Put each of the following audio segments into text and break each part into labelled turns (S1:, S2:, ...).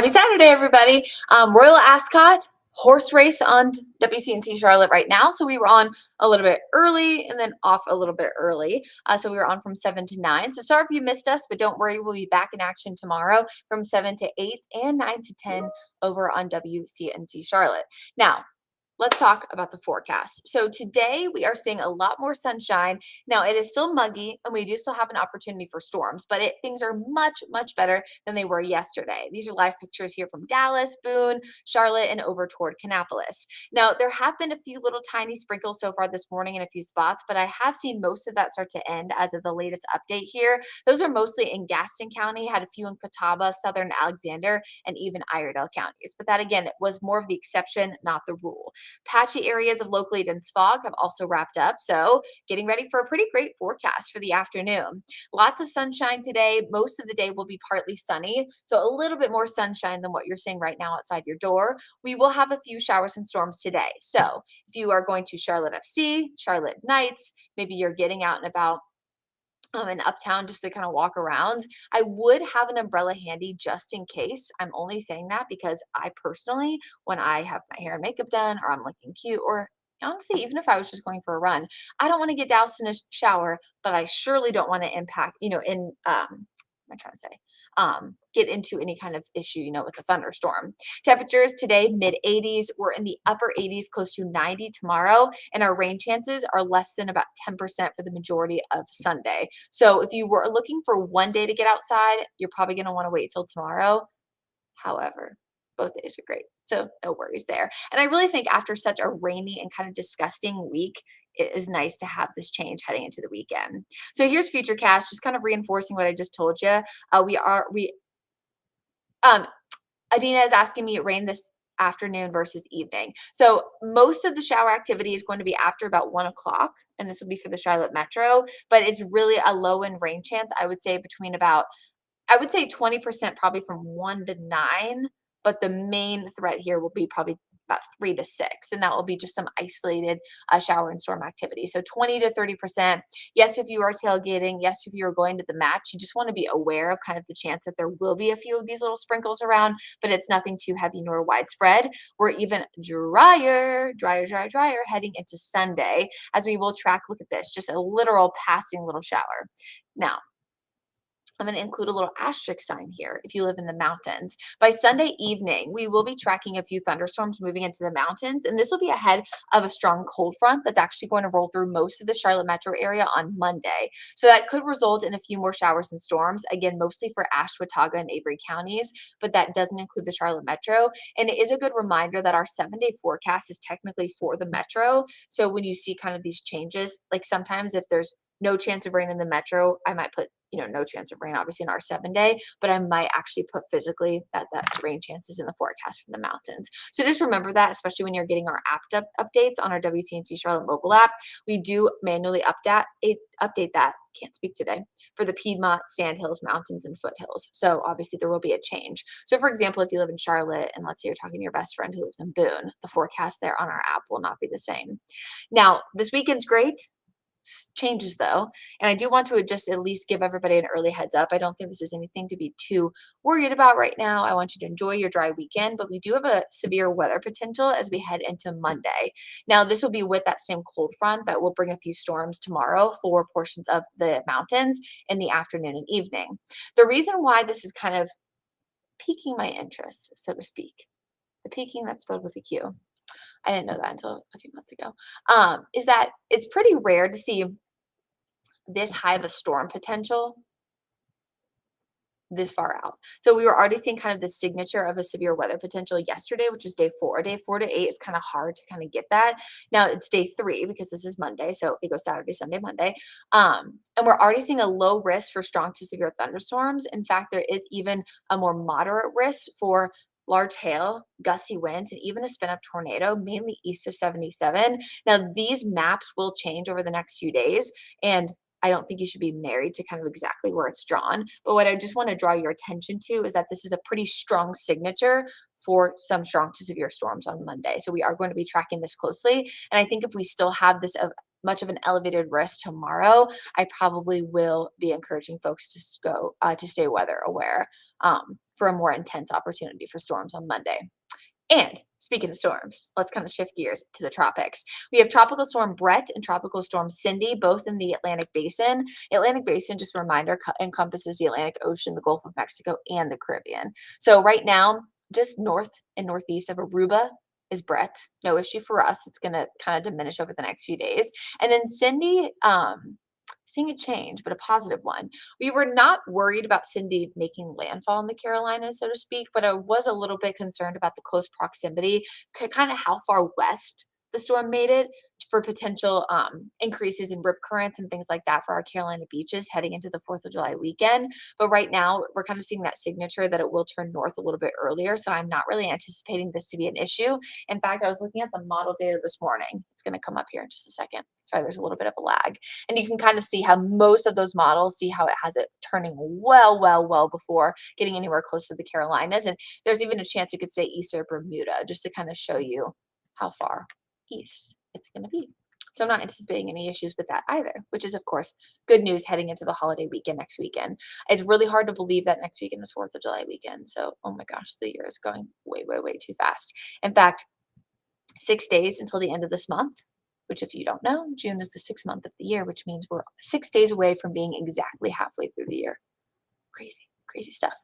S1: Happy Saturday, everybody. Royal Ascot horse race on WCNC Charlotte right now. So we were on a little bit early and then off a little bit early. So we were on from 7 to 9. So sorry if you missed us, but don't worry. We'll be back in action tomorrow from 7 to 8 and 9 to 10 over on WCNC Charlotte. Now, let's talk about the forecast. So today we are seeing a lot more sunshine. Now it is still muggy and we do still have an opportunity for storms, but things are much, much better than they were yesterday. These are live pictures here from Dallas, Boone, Charlotte, and over toward Kannapolis. Now there have been a few little tiny sprinkles so far this morning in a few spots, but I have seen most of that start to end as of the latest update here. Those are mostly in Gaston County, had a few in Catawba, Southern Alexander, and even Iredell counties. But that again was more of the exception, not the rule. Patchy areas of locally dense fog have also wrapped up, so getting ready for a pretty great forecast for the afternoon. Lots of sunshine today. Most of the day will be partly sunny, so a little bit more sunshine than what you're seeing right now outside your door. We will have a few showers and storms today. So if you are going to Charlotte FC, Charlotte Knights, maybe you're getting out and about in uptown just to kind of walk around, I would have an umbrella handy just in case. I'm only saying that because I personally, when I have my hair and makeup done or I'm looking cute, or honestly, even if I was just going for a run, I don't want to get doused in a shower, but I surely don't want to impact, what am I trying to say? Get into any kind of issue, with a thunderstorm. Temperatures today, mid 80s. We're in the upper 80s, close to 90 tomorrow, and our rain chances are less than about 10% for the majority of Sunday. So if you were looking for one day to get outside, you're probably going to want to wait till tomorrow. However, both days are great, so no worries there. And I really think after such a rainy and kind of disgusting week, it is nice to have this change heading into the weekend. So here's Futurecast, just kind of reinforcing what I just told you. Um, Adina is asking me rain this afternoon versus evening. So most of the shower activity is going to be after about 1 o'clock, and this will be for the Charlotte Metro, but it's really a low end rain chance. I would say 20% probably from 1 to 9, but the main threat here will be probably about 3 to 6, and that will be just some isolated shower and storm activity. So 20 to 30%. Yes, if you are tailgating, yes, if you're going to the match, you just want to be aware of kind of the chance that there will be a few of these little sprinkles around, but it's nothing too heavy nor widespread. We're even drier heading into Sunday, as we will track, look at this, just a literal passing little shower. Now, I'm going to include a little asterisk sign here if you live in the mountains. By Sunday evening, we will be tracking a few thunderstorms moving into the mountains, and this will be ahead of a strong cold front that's actually going to roll through most of the Charlotte metro area on Monday. So that could result in a few more showers and storms, again, mostly for Ashe, Watauga, and Avery counties, but that doesn't include the Charlotte metro. And it is a good reminder that our 7-day forecast is technically for the metro. So when you see kind of these changes, like sometimes if there's no chance of rain in the metro, I might put no chance of rain, obviously, in our 7-day, but I might actually put physically that rain chances in the forecast from the mountains. So just remember that, especially when you're getting our updates on our WCNC Charlotte mobile app. We do manually update that, can't speak today, for the Piedmont, Sandhills, Mountains, and Foothills. So obviously there will be a change. So for example, if you live in Charlotte and let's say you're talking to your best friend who lives in Boone, the forecast there on our app will not be the same. Now, this weekend's great. Changes though, and I do want to just at least give everybody an early heads up. I don't think this is anything to be too worried about right now. I want you to enjoy your dry weekend, but we do have a severe weather potential as we head into Monday. Now, this will be with that same cold front that will bring a few storms tomorrow for portions of the mountains in the afternoon and evening. The reason why this is kind of piquing my interest, so to speak, the piquing, that's spelled with a Q, I didn't know that until a few months ago, is that it's pretty rare to see this high of a storm potential this far out. So we were already seeing kind of the signature of a severe weather potential yesterday, which was day 4. Day 4 to 8 is kind of hard to kind of get that. Now it's day 3 because this is Monday. So it goes Saturday, Sunday, Monday. And we're already seeing a low risk for strong to severe thunderstorms. In fact, there is even a more moderate risk for large hail, gusty winds, and even a spin-up tornado, mainly east of 77. Now, these maps will change over the next few days, and I don't think you should be married to kind of exactly where it's drawn. But what I just want to draw your attention to is that this is a pretty strong signature for some strong to severe storms on Monday. So we are going to be tracking this closely. And I think if we still have this much of an elevated risk tomorrow, I probably will be encouraging folks to stay weather aware for a more intense opportunity for storms on Monday. And speaking of storms, let's kind of shift gears to the tropics. We have Tropical Storm Brett and Tropical Storm Cindy, both in the Atlantic Basin. Atlantic Basin, just a reminder, encompasses the Atlantic Ocean, the Gulf of Mexico, and the Caribbean. So right now, just north and northeast of Aruba is Brett. No issue for us. It's going to kind of diminish over the next few days. And then Cindy, seeing a change, but a positive one. We were not worried about Cindy making landfall in the Carolinas, so to speak, but I was a little bit concerned about the close proximity, kind of how far west the storm made it for potential increases in rip currents and things like that for our Carolina beaches heading into the 4th of July weekend. But right now, we're kind of seeing that signature that it will turn north a little bit earlier. So I'm not really anticipating this to be an issue. In fact, I was looking at the model data this morning. It's going to come up here in just a second. Sorry, there's a little bit of a lag. And you can kind of see how most of those models see how it has it turning well before getting anywhere close to the Carolinas. And there's even a chance you could say east of Bermuda, just to kind of show you how far east it's going to be. So I'm not anticipating any issues with that either, which is, of course, good news heading into the holiday weekend next weekend. It's really hard to believe that next weekend is 4th of July weekend. So, oh my gosh, the year is going way too fast. In fact, 6 days until the end of this month, which if you don't know, June is the 6th month of the year, which means we're 6 days away from being exactly halfway through the year. Crazy stuff.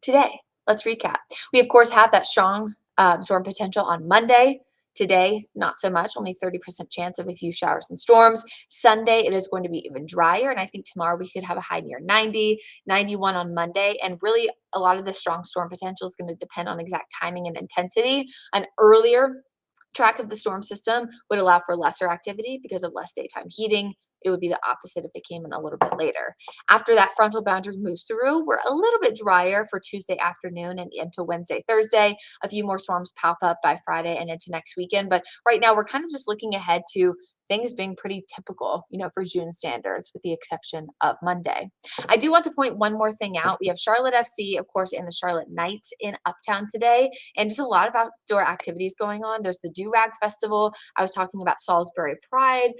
S1: Today, let's recap. We, of course, have that strong storm potential on Monday. Today, not so much, only 30% chance of a few showers and storms. Sunday, it is going to be even drier, and I think tomorrow we could have a high near 90, 91 on Monday, and really a lot of the strong storm potential is going to depend on exact timing and intensity. An earlier track of the storm system would allow for lesser activity because of less daytime heating. It would be the opposite if it came in a little bit later. After that frontal boundary moves through, we're a little bit drier for Tuesday afternoon and into Wednesday, Thursday. A few more storms pop up by Friday and into next weekend. But right now, we're kind of just looking ahead to things being pretty typical, for June standards, with the exception of Monday. I do want to point one more thing out. We have Charlotte FC, of course, and the Charlotte Knights in Uptown today, and just a lot of outdoor activities going on. There's the Do-Rag Festival. I was talking about Salisbury Pride.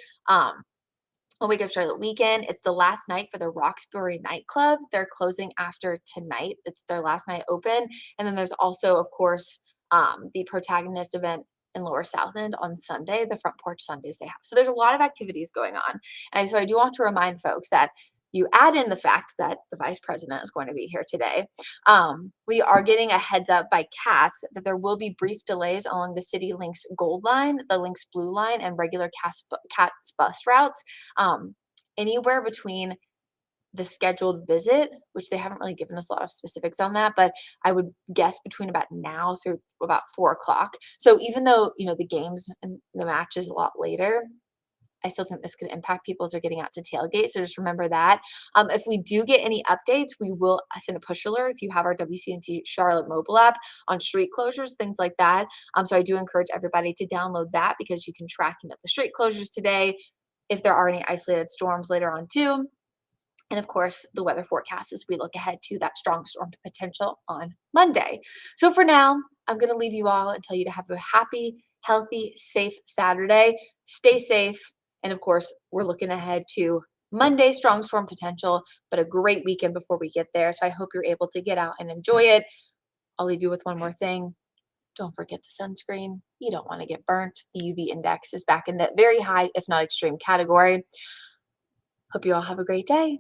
S1: A Wake Up Charlotte weekend. It's the last night for the Roxbury nightclub. They're closing after tonight. It's their last night open. And then there's also, of course, the Protagonist event in Lower South End on Sunday, the Front Porch Sundays they have. So there's a lot of activities going on. And so I do want to remind folks that you add in the fact that the vice president is going to be here today. We are getting a heads up by CAS that there will be brief delays along the City Links Gold Line, the Links Blue Line, and regular CATS bus routes. Anywhere between the scheduled visit, which they haven't really given us a lot of specifics on that, but I would guess between about now through about 4 o'clock. So even though, the games and the match is a lot later, I still think this could impact people as they're getting out to tailgate. So just remember that. If we do get any updates, we will send a push alert if you have our WCNC Charlotte mobile app on street closures, things like that. So I do encourage everybody to download that because you can track the street closures today, if there are any isolated storms later on too. And of course, the weather forecast as we look ahead to that strong storm potential on Monday. So for now, I'm going to leave you all and tell you to have a happy, healthy, safe Saturday. Stay safe. And of course, we're looking ahead to Monday, strong storm potential, but a great weekend before we get there. So I hope you're able to get out and enjoy it. I'll leave you with one more thing. Don't forget the sunscreen. You don't want to get burnt. The UV index is back in that very high, if not extreme category. Hope you all have a great day.